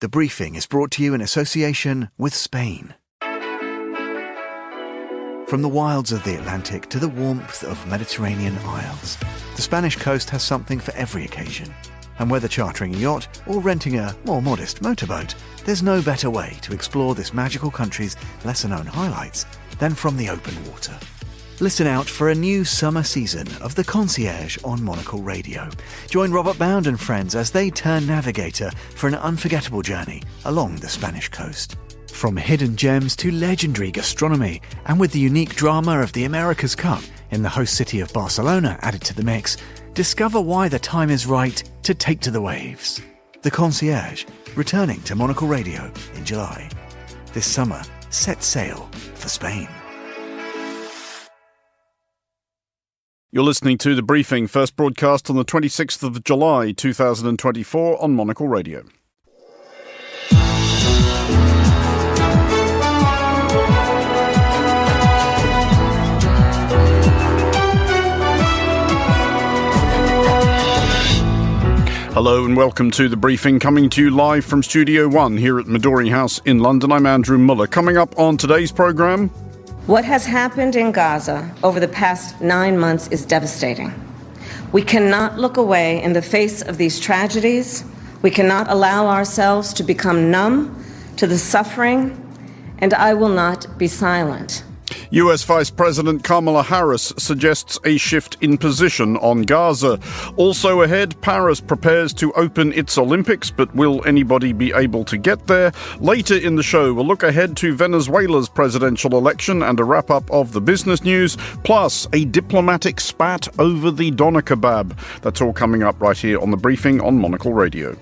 The briefing is brought to you in association with Spain. From the wilds of the Atlantic to the warmth of Mediterranean isles, the Spanish coast has something for every occasion. And whether chartering a yacht or renting a more modest motorboat, there's no better way to explore this magical country's lesser-known highlights than from the open water. Listen out for a new summer season of The Concierge on Monocle Radio. Join Robert Bound and friends as they turn navigator for an unforgettable journey along the Spanish coast. From hidden gems to legendary gastronomy, and with the unique drama of the America's Cup in the host city of Barcelona added to the mix, discover why the time is right to take to the waves. The Concierge, returning to Monocle Radio in July. This summer, set sail for Spain. You're listening to The Briefing, first broadcast on the 26th of July 2024 on Monocle Radio. Hello and welcome to The Briefing, coming to you live from Studio 1 here at Midori House in London. I'm Andrew Muller. Coming up on today's programme, what has happened in Gaza over the past 9 months is devastating. We cannot look away in the face of these tragedies. We cannot allow ourselves to become numb to the suffering, and I will not be silent. US Vice President Kamala Harris suggests a shift in position on Gaza. Also ahead, Paris prepares to open its Olympics, but will anybody be able to get there? Later in the show, we'll look ahead to Venezuela's presidential election and a wrap-up of the business news, plus a diplomatic spat over the doner kebab. That's all coming up right here on The Briefing on Monocle Radio.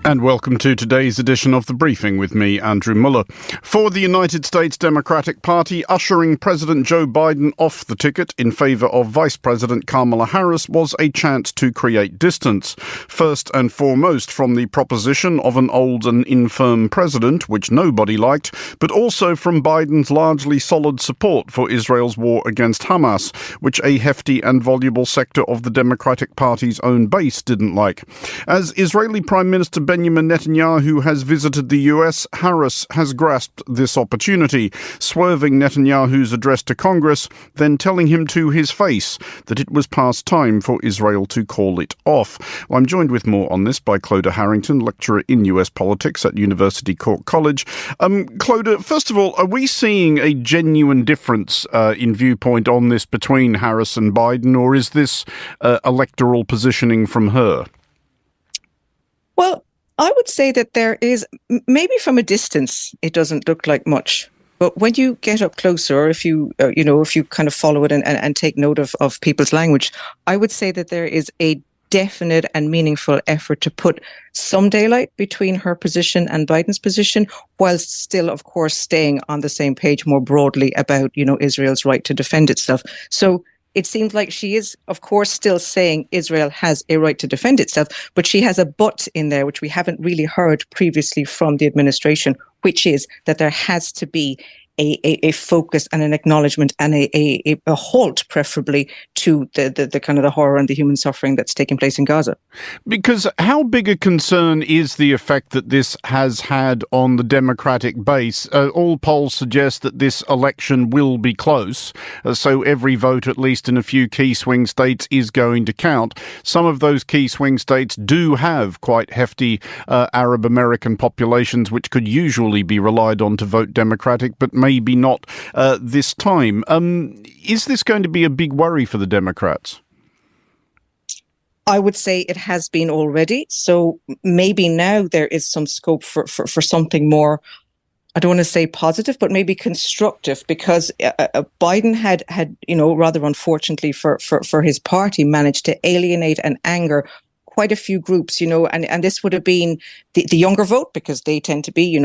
And welcome to today's edition of The Briefing with me, Andrew Muller. For the United States Democratic Party, ushering President Joe Biden off the ticket in favour of Vice President Kamala Harris was a chance to create distance. First and foremost from the proposition of an old and infirm president, which nobody liked, but also from Biden's largely solid support for Israel's war against Hamas, which a hefty and voluble sector of the Democratic Party's own base didn't like. As Israeli Prime Minister Benjamin Netanyahu has visited the US, Harris has grasped this opportunity, swerving Netanyahu's address to Congress, then telling him to his face that it was past time for Israel to call it off. Well, I'm joined with more on this by Clodagh Harrington, lecturer in US politics at University Cork College. Clodagh, first of all, are we seeing a genuine difference in viewpoint on this between Harris and Biden, or is this electoral positioning from her? Well, I would say that there is, maybe from a distance, it doesn't look like much. But when you get up closer, or if you kind of follow it and take note of people's language, I would say that there is a definite and meaningful effort to put some daylight between her position and Biden's position, whilst still, of course, staying on the same page more broadly about, Israel's right to defend itself. So it seems like she is, of course, still saying Israel has a right to defend itself, but she has a but in there, which we haven't really heard previously from the administration, which is that there has to be a focus and an acknowledgement and a halt, preferably, to the kind of the horror and the human suffering that's taking place in Gaza. Because how big a concern is the effect that this has had on the Democratic base? All polls suggest that this election will be close, so every vote, at least in a few key swing states, is going to count. Some of those key swing states do have quite hefty Arab American populations, which could usually be relied on to vote Democratic, but maybe not this time. Is this going to be a big worry for the Democrats? I would say it has been already. So maybe now there is some scope for something more, I don't want to say positive, but maybe constructive, because Biden had rather unfortunately for his party, managed to alienate and anger quite a few groups, and this would have been the younger vote, because they tend to be,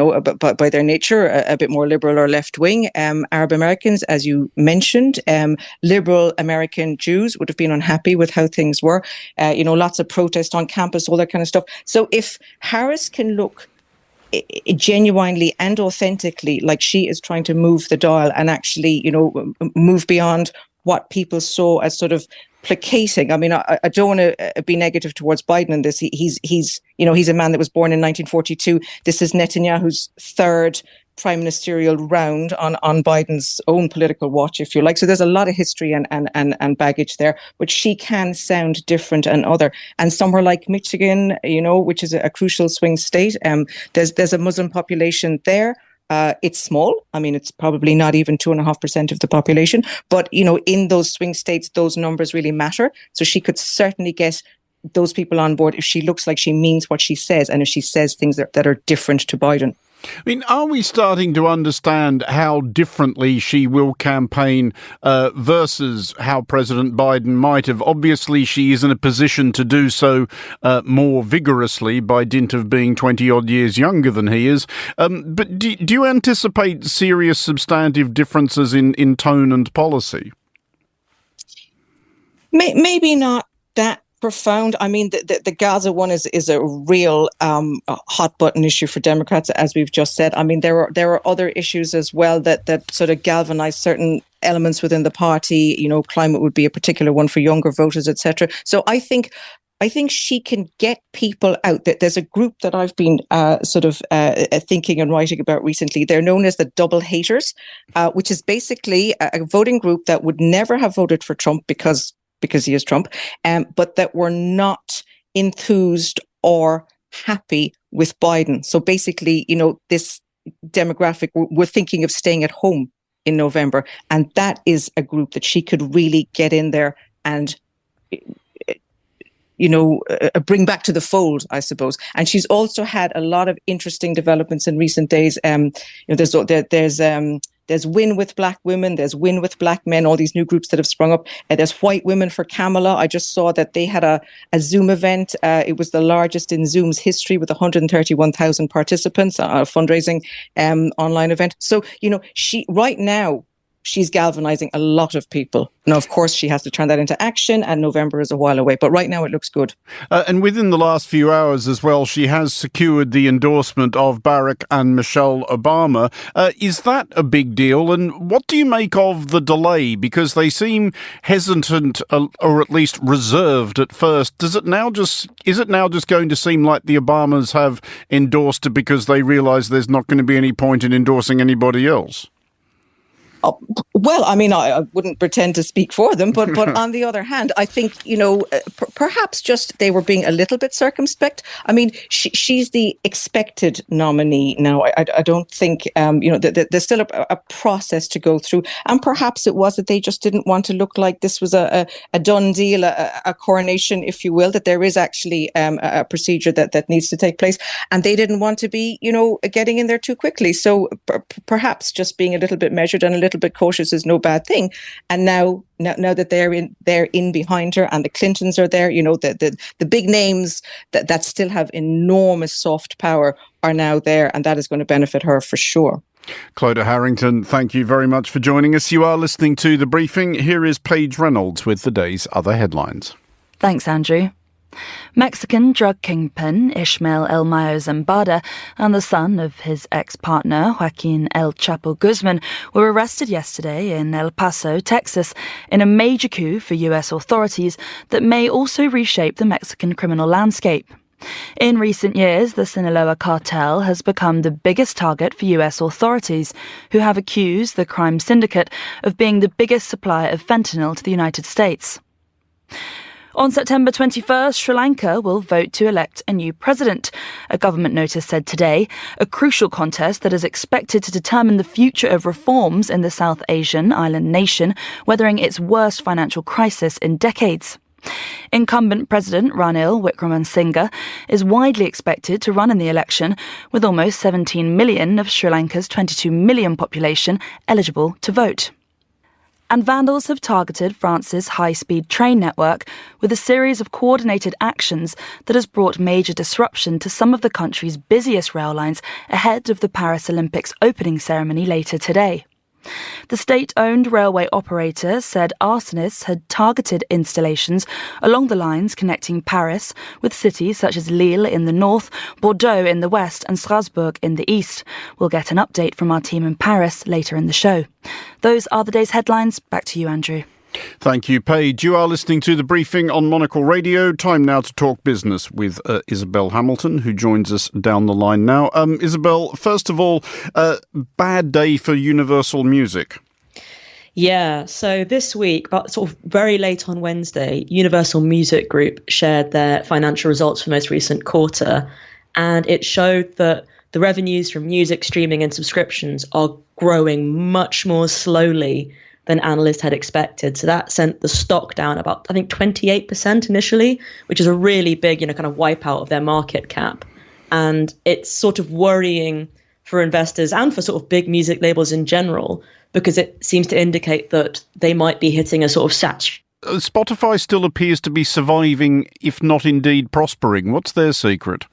by their nature, a bit more liberal or left-wing. Arab Americans, as you mentioned, liberal American Jews would have been unhappy with how things were. Lots of protest on campus, all that kind of stuff. So if Harris can look genuinely and authentically like she is trying to move the dial and actually, move beyond what people saw as sort of placating. I mean, I don't want to be negative towards Biden in this. He's a man that was born in 1942. This is Netanyahu's third prime ministerial round on Biden's own political watch, if you like. So there's a lot of history and baggage there, but she can sound different and other. And somewhere like Michigan, which is a crucial swing state, there's a Muslim population there. It's small. I mean, it's probably not even 2.5% of the population. But, in those swing states, those numbers really matter. So she could certainly get those people on board if she looks like she means what she says and if she says things that are different to Biden. I mean, are we starting to understand how differently she will campaign versus how President Biden might have? Obviously, she is in a position to do so more vigorously by dint of being 20-odd years younger than he is. But do you anticipate serious substantive differences in tone and policy? Maybe not that profound. I mean, the Gaza one is a real hot button issue for Democrats, as we've just said. I mean, there are other issues as well that sort of galvanize certain elements within the party. Climate would be a particular one for younger voters, etc. So I think she can get people out. There's a group that I've been thinking and writing about recently. They're known as the double haters, which is basically a voting group that would never have voted for Trump because he is Trump, but that were not enthused or happy with Biden. So basically, this demographic, we're thinking of staying at home in November. And that is a group that she could really get in there and, bring back to the fold, I suppose. And she's also had a lot of interesting developments in recent days. There's Win with Black Women, there's Win with Black Men, all these new groups that have sprung up. There's White Women for Kamala. I just saw that they had a Zoom event. It was the largest in Zoom's history with 131,000 participants, a fundraising online event. So, she's galvanizing a lot of people. Now, of course, she has to turn that into action, and November is a while away. But right now, it looks good. And within the last few hours as well, she has secured the endorsement of Barack and Michelle Obama. Is that a big deal? And what do you make of the delay? Because they seem hesitant, or at least reserved at first. Is it now just going to seem like the Obamas have endorsed her because they realise there's not going to be any point in endorsing anybody else? Well, I mean, I wouldn't pretend to speak for them, but on the other hand, I think, perhaps just they were being a little bit circumspect. I mean, she's the expected nominee now. I don't think, there's still a process to go through. And perhaps it was that they just didn't want to look like this was a done deal, a coronation, if you will, that there is actually a procedure that needs to take place. And they didn't want to be, getting in there too quickly. So perhaps just being a little bit measured and a little bit cautious is no bad thing. And now that they're in behind her, and the Clintons are there, the big names that still have enormous soft power are now there, and that is going to benefit her for sure. Clodagh Harrington, thank you very much for joining us. You are listening to The Briefing. Here is Paige Reynolds with the day's other headlines. Thanks, Andrew. Mexican drug kingpin Ishmael El Mayo Zambada and the son of his ex-partner Joaquin El Chapo Guzman were arrested yesterday in El Paso, Texas, in a major coup for US authorities that may also reshape the Mexican criminal landscape. In recent years, the Sinaloa cartel has become the biggest target for US authorities, who have accused the crime syndicate of being the biggest supplier of fentanyl to the United States. On September 21st, Sri Lanka will vote to elect a new president, a government notice said today, a crucial contest that is expected to determine the future of reforms in the South Asian island nation, weathering its worst financial crisis in decades. Incumbent President Ranil Wickremesinghe is widely expected to run in the election, with almost 17 million of Sri Lanka's 22 million population eligible to vote. And vandals have targeted France's high-speed train network with a series of coordinated actions that has brought major disruption to some of the country's busiest rail lines ahead of the Paris Olympics opening ceremony later today. The state-owned railway operator said arsonists had targeted installations along the lines connecting Paris with cities such as Lille in the north, Bordeaux in the west and Strasbourg in the east. We'll get an update from our team in Paris later in the show. Those are the day's headlines. Back to you, Andrew. Thank you, Paige. You are listening to The Briefing on Monocle Radio. Time now to talk business with Isabel Hamilton, who joins us down the line now. Isabel, first of all, bad day for Universal Music. Yeah, so this week, but sort of very late on Wednesday, Universal Music Group shared their financial results for the most recent quarter, and it showed that the revenues from music streaming and subscriptions are growing much more slowly than analysts had expected. So that sent the stock down about, I think, 28% initially, which is a really big, kind of wipeout of their market cap. And it's sort of worrying for investors and for sort of big music labels in general, because it seems to indicate that they might be hitting a sort of saturation. Spotify still appears to be surviving, if not indeed prospering. What's their secret?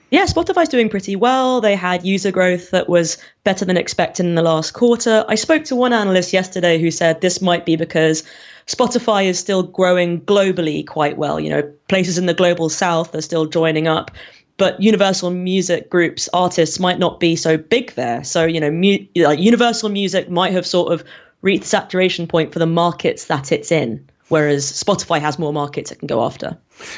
Yeah, Spotify's doing pretty well. They had user growth that was better than expected in the last quarter. I spoke to one analyst yesterday who said this might be because Spotify is still growing globally quite well. Places in the global south are still joining up, but Universal Music Group's artists might not be so big there. So, Universal Music might have sort of reached the saturation point for the markets that it's in, whereas Spotify has more markets it can go after.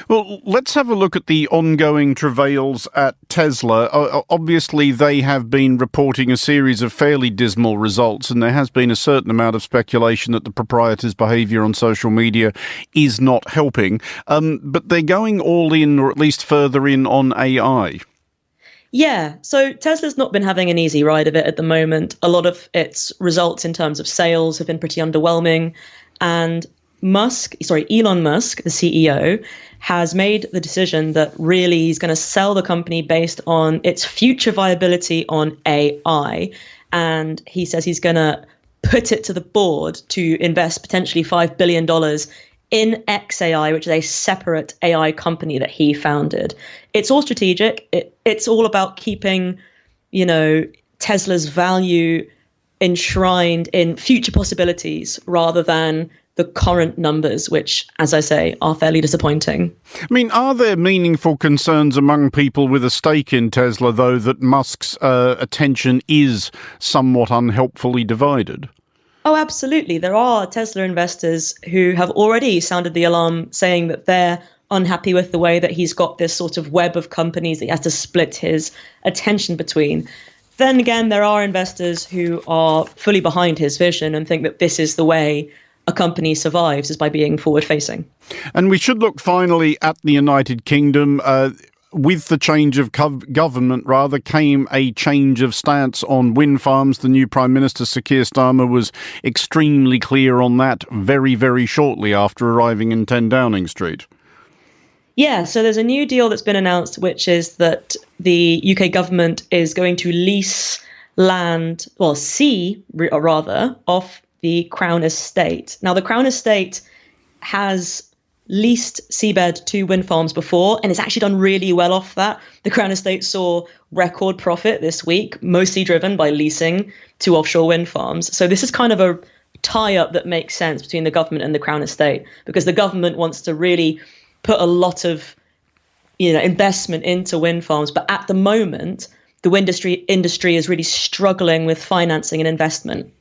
Well, let's have a look at the ongoing travails at Tesla. Obviously, they have been reporting a series of fairly dismal results, and there has been a certain amount of speculation that the proprietors' behaviour on social media is not helping. But they're going all in, or at least further in, on AI. Yeah, so Tesla's not been having an easy ride of it at the moment. A lot of its results in terms of sales have been pretty underwhelming, and Elon Musk, the CEO, has made the decision that really he's going to sell the company based on its future viability on AI. And he says he's going to put it to the board to invest potentially $5 billion in XAI, which is a separate AI company that he founded. It's all strategic. It's all about keeping, Tesla's value enshrined in future possibilities rather than the current numbers, which, as I say, are fairly disappointing. I mean, are there meaningful concerns among people with a stake in Tesla, though, that Musk's attention is somewhat unhelpfully divided? Oh, absolutely. There are Tesla investors who have already sounded the alarm, saying that they're unhappy with the way that he's got this sort of web of companies that he has to split his attention between. Then again, there are investors who are fully behind his vision and think that this is the way a company survives, is by being forward-facing. And we should look finally at the United Kingdom. With the change of government, came a change of stance on wind farms. The new Prime Minister, Sir Keir Starmer, was extremely clear on that very, very shortly after arriving in 10 Downing Street. Yeah, so there's a new deal that's been announced, which is that the UK government is going to lease sea, off the Crown Estate. Now, the Crown Estate has leased seabed to wind farms before, and it's actually done really well off that. The Crown Estate saw record profit this week, mostly driven by leasing to offshore wind farms. So this is kind of a tie-up that makes sense between the government and the Crown Estate, because the government wants to really put a lot of investment into wind farms. But at the moment, the wind industry is really struggling with financing and investment.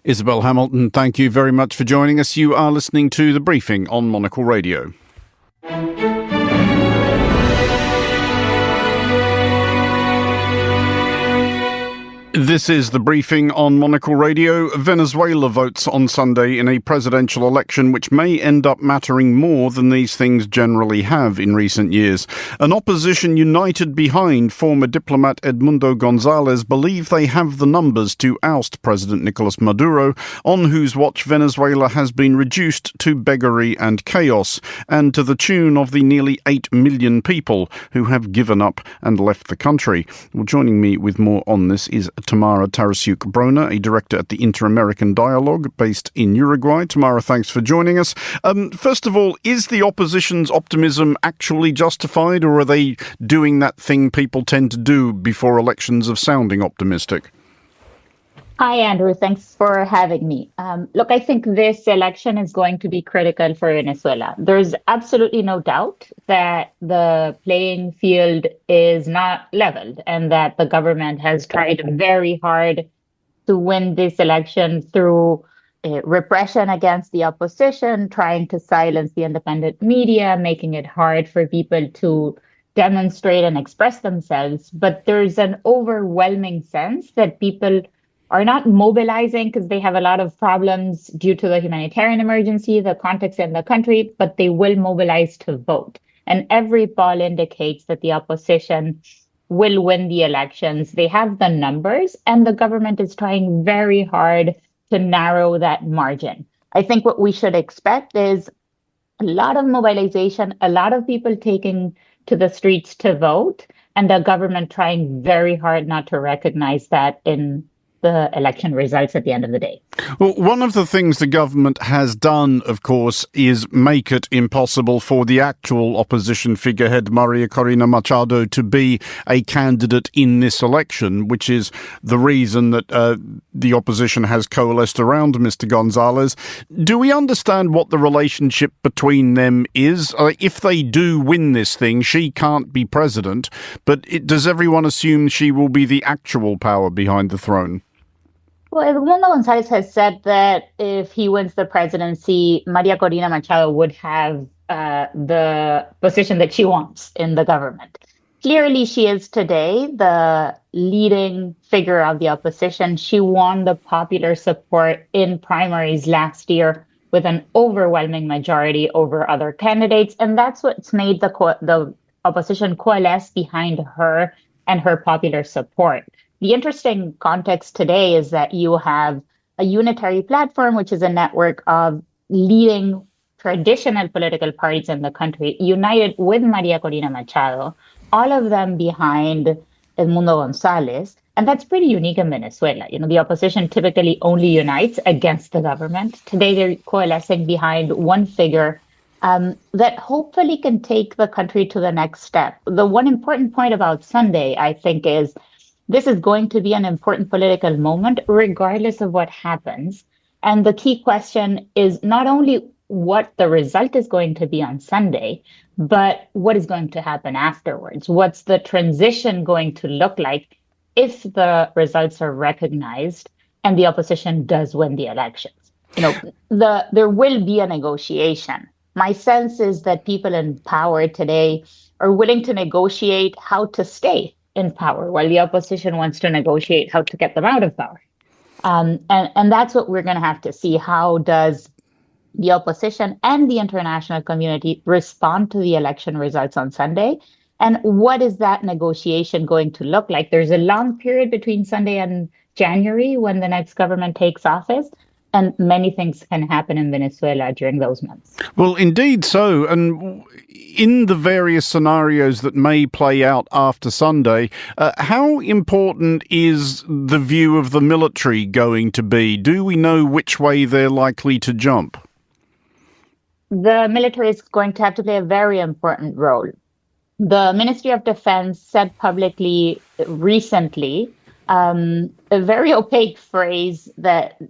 Isabel Hamilton, thank you very much for joining us. You are listening to The Briefing on Monocle Radio. This is The Briefing on Monocle Radio. Venezuela votes on Sunday in a presidential election which may end up mattering more than these things generally have in recent years. An opposition united behind former diplomat Edmundo Gonzalez believe they have the numbers to oust President Nicolas Maduro, on whose watch Venezuela has been reduced to beggary and chaos, and to the tune of the nearly 8 million people who have given up and left the country. Well, joining me with more on this is Tamara Tarasiuk-Brona, a director at the Inter-American Dialogue based in Uruguay. Tamara, thanks for joining us. First of all, is the opposition's optimism actually justified, or are they doing that thing people tend to do before elections of sounding optimistic? Hi, Andrew. Thanks for having me. Look, I think this election is going to be critical for Venezuela. There's absolutely no doubt that the playing field is not leveled and that the government has tried very hard to win this election through repression against the opposition, trying to silence the independent media, making it hard for people to demonstrate and express themselves. But there's an overwhelming sense that people are not mobilizing because they have a lot of problems due to the humanitarian emergency, the context in the country, but they will mobilize to vote. And every poll indicates that the opposition will win the elections. They have the numbers, and the government is trying very hard to narrow that margin. I think what we should expect is a lot of mobilization, a lot of people taking to the streets to vote, and the government trying very hard not to recognize that in the election results at the end of the day. Well, one of the things the government has done, of course, is make it impossible for the actual opposition figurehead, Maria Corina Machado, to be a candidate in this election, which is the reason that the opposition has coalesced around Mr. Gonzalez. Do we understand what the relationship between them is? If they do win this thing, she can't be president, but does everyone assume she will be the actual power behind the throne? Well, Edmundo Gonzalez has said that if he wins the presidency, Maria Corina Machado would have the position that she wants in the government. Clearly, she is today the leading figure of the opposition. She won the popular support in primaries last year with an overwhelming majority over other candidates. And that's what's made the opposition coalesce behind her and her popular support. The interesting context today is that you have a unitary platform, which is a network of leading traditional political parties in the country, united with Maria Corina Machado, all of them behind Edmundo Gonzalez. And that's pretty unique in Venezuela. You know, the opposition typically only unites against the government. Today, they're coalescing behind one figure that hopefully can take the country to the next step. The one important point about Sunday, I think, is this is going to be an important political moment, regardless of what happens. And the key question is not only what the result is going to be on Sunday, but what is going to happen afterwards? What's the transition going to look like if the results are recognized and the opposition does win the elections? You know, there will be a negotiation. My sense is that people in power today are willing to negotiate how to stay in power, while the opposition wants to negotiate how to get them out of power. And that's what we're going to have to see. How does the opposition and the international community respond to the election results on Sunday? And what is that negotiation going to look like? There's a long period between Sunday and January when the next government takes office. And many things can happen in Venezuela during those months. Well, indeed so. And in the various scenarios that may play out after Sunday, how important is the view of the military going to be? Do we know which way they're likely to jump? The military is going to have to play a very important role. The Ministry of Defense said publicly recently a very opaque phrase that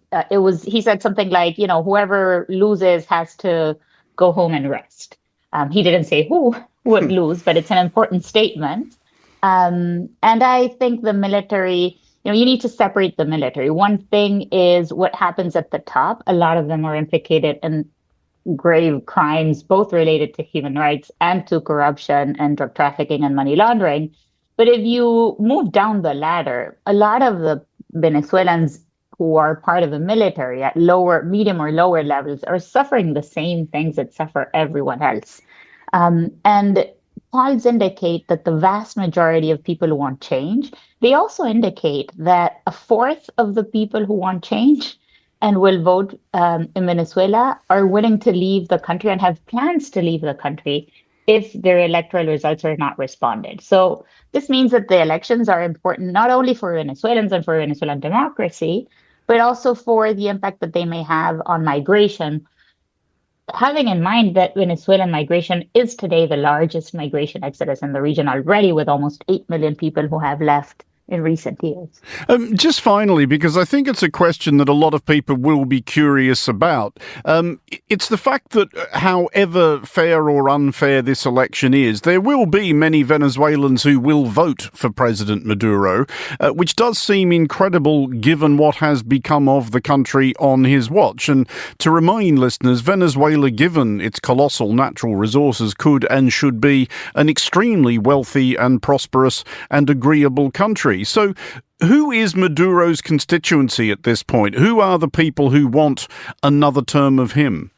he said something like, you know, whoever loses has to go home and rest. He didn't say who would lose, but it's an important statement. And I think the military, you know, you need to separate the military. One thing is what happens at the top. A lot of them are implicated in grave crimes, both related to human rights and to corruption and drug trafficking and money laundering. But if you move down the ladder, a lot of the Venezuelans who are part of the military at lower, medium or lower levels are suffering the same things that suffer everyone else. And polls indicate that the vast majority of people who want change, they also indicate that a fourth of the people who want change and will vote in Venezuela are willing to leave the country and have plans to leave the country if their electoral results are not responded. So this means that the elections are important not only for Venezuelans and for Venezuelan democracy, but also for the impact that they may have on migration. Having in mind that Venezuelan migration is today the largest migration exodus in the region already, with almost 8 million people who have left in recent years. Just finally, because I think it's a question that a lot of people will be curious about. It's the fact that however fair or unfair this election is, there will be many Venezuelans who will vote for President Maduro, which does seem incredible given what has become of the country on his watch. And to remind listeners, Venezuela, given its colossal natural resources, could and should be an extremely wealthy and prosperous and agreeable country. So who is Maduro's constituency at this point? Who are the people who want another term of him?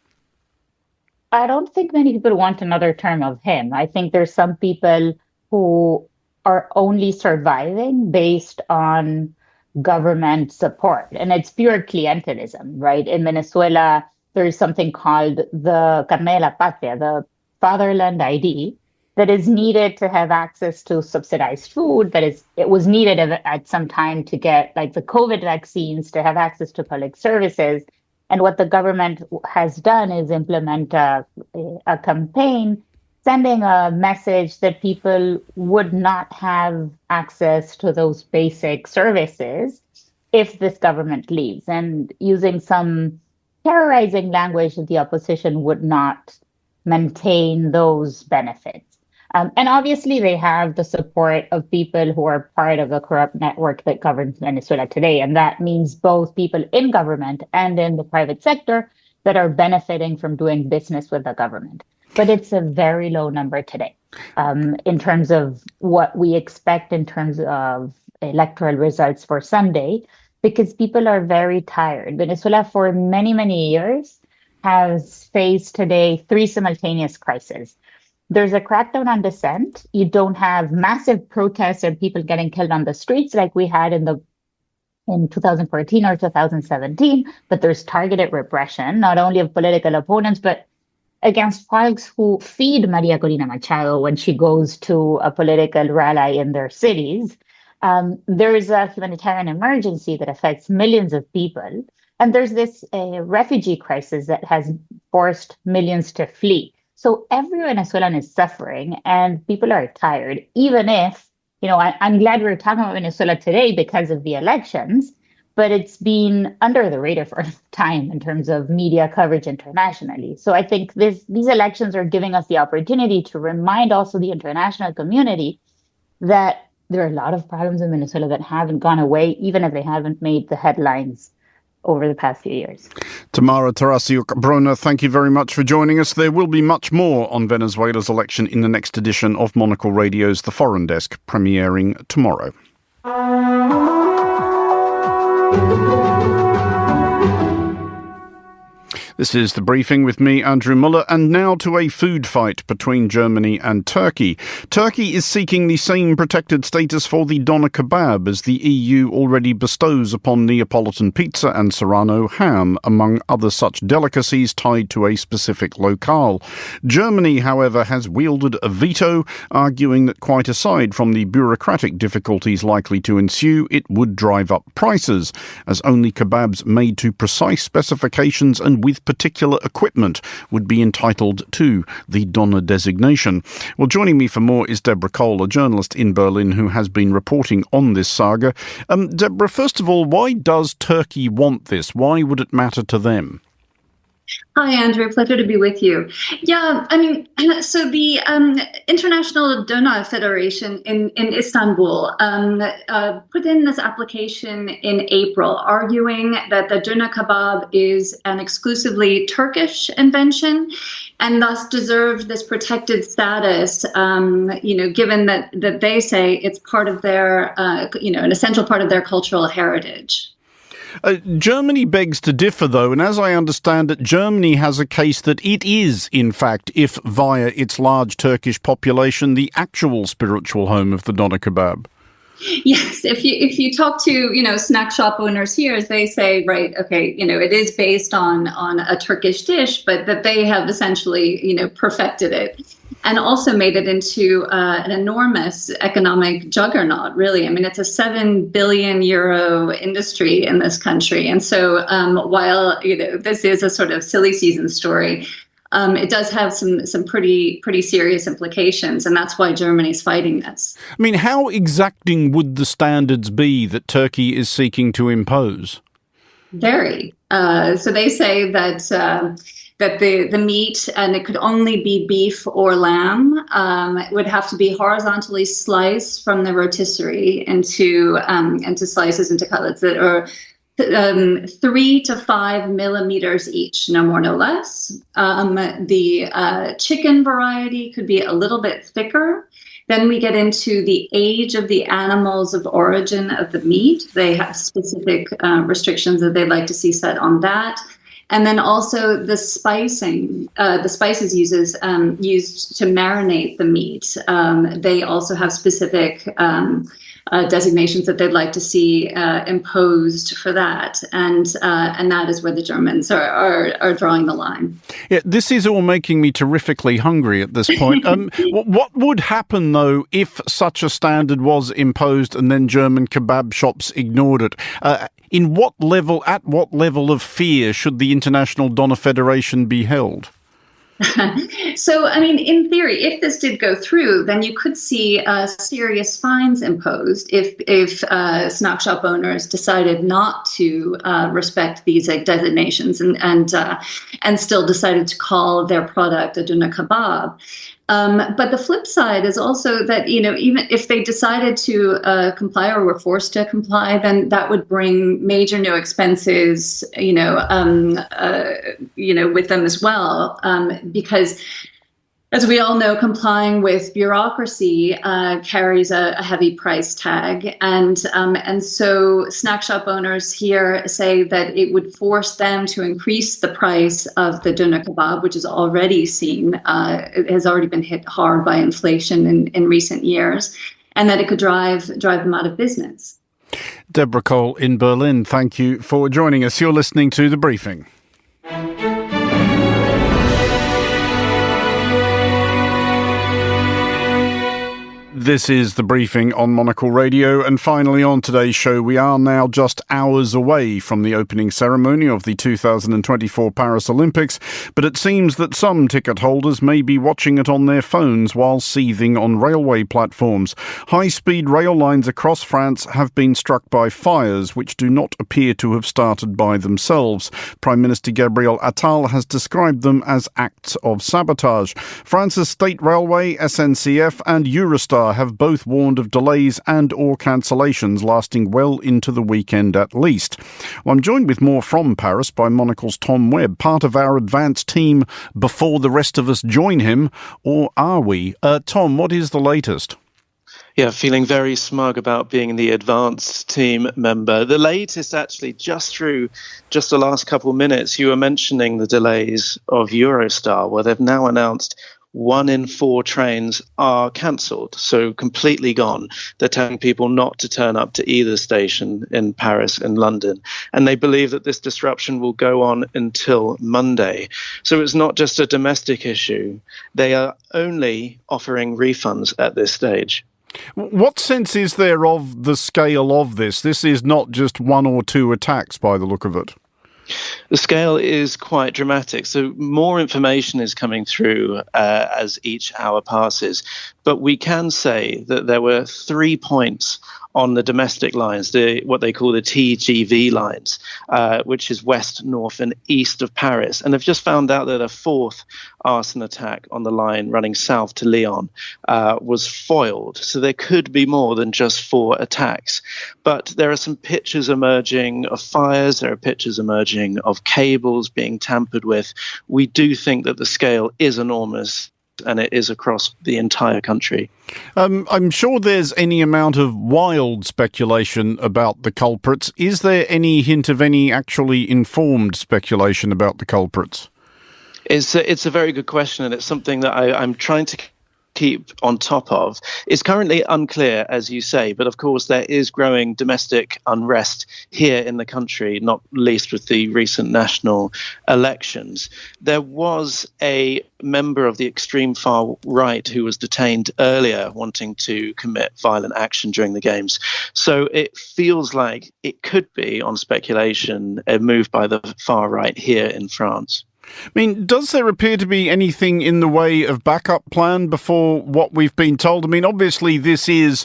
I don't think many people want another term of him. I think there's some people who are only surviving based on government support. And it's pure clientelism, right? In Venezuela, there's something called the carnet de la patria, the fatherland ID, that is needed to have access to subsidized food, it was needed at some time to get like the COVID vaccines, to have access to public services. And what the government has done is implement a campaign sending a message that people would not have access to those basic services if this government leaves, and using some terrorizing language that the opposition would not maintain those benefits. And obviously, they have the support of people who are part of the corrupt network that governs Venezuela today. And that means both people in government and in the private sector that are benefiting from doing business with the government. But it's a very low number today in terms of what we expect in terms of electoral results for Sunday, because people are very tired. Venezuela, for many, many years, has faced today 3 simultaneous crises. There's a crackdown on dissent. You don't have massive protests and people getting killed on the streets like we had in 2014 or 2017, but there's targeted repression, not only of political opponents, but against folks who feed Maria Corina Machado when she goes to a political rally in their cities. There is a humanitarian emergency that affects millions of people. And there's this refugee crisis that has forced millions to flee. So every Venezuelan is suffering and people are tired, even if, I'm glad we're talking about Venezuela today because of the elections, but it's been under the radar for a time in terms of media coverage internationally. So I think these elections are giving us the opportunity to remind also the international community that there are a lot of problems in Venezuela that haven't gone away, even if they haven't made the headlines over the past few years. Tamara Tarasiuk-Brona, thank you very much for joining us. There will be much more on Venezuela's election in the next edition of Monocle Radio's The Foreign Desk, premiering tomorrow. This is The Briefing with me, Andrew Muller, and now to a food fight between Germany and Turkey. Turkey is seeking the same protected status for the doner kebab as the EU already bestows upon Neapolitan pizza and Serrano ham, among other such delicacies tied to a specific locale. Germany, however, has wielded a veto, arguing that quite aside from the bureaucratic difficulties likely to ensue, it would drive up prices, as only kebabs made to precise specifications and with particular equipment would be entitled to the doner designation. Well, joining me for more is Deborah Cole, a journalist in Berlin who has been reporting on this saga. Deborah, first of all, why does Turkey want this? Why would it matter to them? Hi, Andrew. Pleasure to be with you. Yeah, so the International Doner Federation in Istanbul put in this application in April, arguing that the doner kebab is an exclusively Turkish invention and thus deserved this protected status, given that they say it's part of their, an essential part of their cultural heritage. Germany begs to differ, though, and as I understand it, Germany has a case that it is, in fact, if via its large Turkish population, the actual spiritual home of the doner kebab. Yes, if you talk to snack shop owners here, they say, right, okay, it is based on a Turkish dish, but that they have essentially perfected it. And also made it into an enormous economic juggernaut, really. I mean, it's a 7 billion euro industry in this country. And so while this is a sort of silly season story, it does have some pretty serious implications, and that's why Germany's fighting this. I mean, how exacting would the standards be that Turkey is seeking to impose? Very. So they say that the meat, and it could only be beef or lamb, would have to be horizontally sliced from the rotisserie into slices, into cutlets that are 3 to 5 millimeters each, no more, no less. The chicken variety could be a little bit thicker. Then we get into the age of the animals of origin of the meat. They have specific restrictions that they'd like to see set on that. And then also the spicing, the spices used to marinate the meat. They also have specific designations that they'd like to see imposed for that, and that is where the Germans are drawing the line. Yeah, this is all making me terrifically hungry at this point. What would happen though if such a standard was imposed and then German kebab shops ignored it? At what level of fear should the International Doner Federation be held? So, I mean, in theory, if this did go through, then you could see serious fines imposed if snack shop owners decided not to respect these designations and still decided to call their product a doner kebab. But the flip side is also that, even if they decided to comply or were forced to comply, then that would bring major new expenses, with them as well. Because, as we all know, complying with bureaucracy carries a heavy price tag, and so snack shop owners here say that it would force them to increase the price of the doner kebab, which is already it has already been hit hard by inflation in recent years, and that it could drive them out of business. Deborah Cole in Berlin, thank you for joining us. You're listening to The Briefing. This is The Briefing on Monocle Radio, and finally on today's show, we are now just hours away from the opening ceremony of the 2024 Paris Olympics, but it seems that some ticket holders may be watching it on their phones while seething on railway platforms. High-speed rail lines across France have been struck by fires, which do not appear to have started by themselves. Prime Minister Gabriel Attal has described them as acts of sabotage. France's State Railway, SNCF and Eurostar have both warned of delays and or cancellations lasting well into the weekend at least. Well, I'm joined with more from Paris by Monocle's Tom Webb, part of our advanced team before the rest of us join him, or are we? Tom, what is the latest? Yeah, feeling very smug about being the advanced team member. The latest, actually, just the last couple of minutes, you were mentioning the delays of Eurostar, where they've now announced 1 in 4 trains are cancelled, so completely gone. They're telling people not to turn up to either station in Paris and London. And they believe that this disruption will go on until Monday. So it's not just a domestic issue. They are only offering refunds at this stage. What sense is there of the scale of this? This is not just 1 or 2 attacks by the look of it. The scale is quite dramatic. So more information is coming through as each hour passes. But we can say that there were 3 points on the domestic lines, what they call the TGV lines, which is west, north and east of Paris. And they've just found out that a 4th arson attack on the line running south to Lyon was foiled. So there could be more than just 4 attacks. But there are some pictures emerging of fires. There are pictures emerging of cables being tampered with. We do think that the scale is enormous, and it is across the entire country. I'm sure there's any amount of wild speculation about the culprits. Is there any hint of any actually informed speculation about the culprits? It's a very good question, and it's something that I'm trying to keep on top of. It's currently unclear, as you say, but of course there is growing domestic unrest here in the country, not least with the recent national elections. There was a member of the extreme far right who was detained earlier wanting to commit violent action during the games. So it feels like it could be, on speculation, a move by the far right here in France. I mean, does there appear to be anything in the way of backup plan before what we've been told? I mean, obviously this is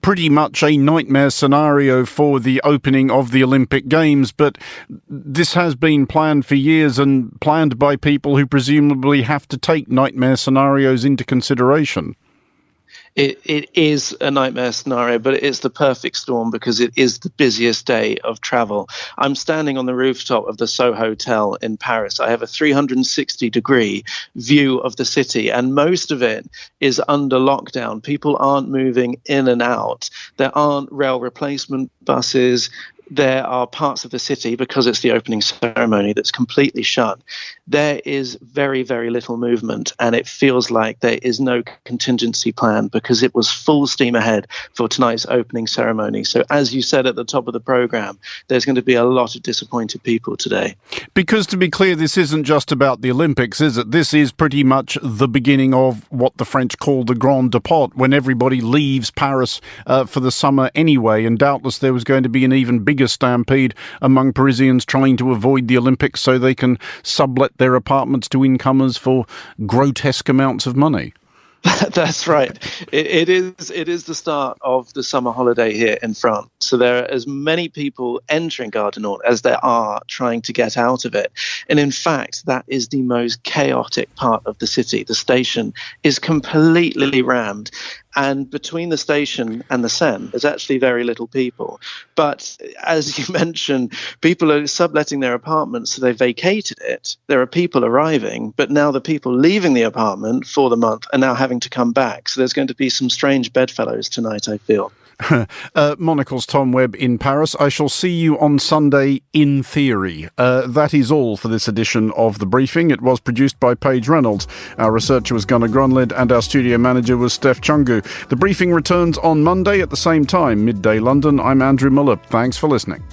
pretty much a nightmare scenario for the opening of the Olympic Games, but this has been planned for years and planned by people who presumably have to take nightmare scenarios into consideration. It is a nightmare scenario, but it's the perfect storm because it is the busiest day of travel. I'm standing on the rooftop of the Soho Hotel in Paris. I have a 360-degree view of the city, and most of it is under lockdown. People aren't moving in and out. There aren't rail replacement buses. There are parts of the city, because it's the opening ceremony, that's completely shut. There is very, very little movement, and it feels like there is no contingency plan because it was full steam ahead for tonight's opening ceremony. So as you said at the top of the programme, there's going to be a lot of disappointed people today. Because to be clear, this isn't just about the Olympics, is it? This is pretty much the beginning of what the French call the Grand Depart, when everybody leaves Paris for the summer anyway, and doubtless there was going to be an even bigger stampede among Parisians trying to avoid the Olympics so they can sublet their apartments to incomers for grotesque amounts of money. That's right. It is the start of the summer holiday here in France. So there are as many people entering Gare du Nord as there are trying to get out of it. And in fact, that is the most chaotic part of the city. The station is completely rammed. And between the station and the Seine, there's actually very little people. But as you mentioned, people are subletting their apartments, so they vacated it. There are people arriving, but now the people leaving the apartment for the month are now having to come back. So there's going to be some strange bedfellows tonight, I feel. Monocle's Tom Webb in Paris. I shall see you on Sunday, in theory. That is all for this edition of The Briefing. It was produced by Paige Reynolds. Our researcher was Gunnar Grunlid and our studio manager was Steph Chungu. The Briefing returns on Monday at the same time, midday London. I'm Andrew Muller. Thanks for listening.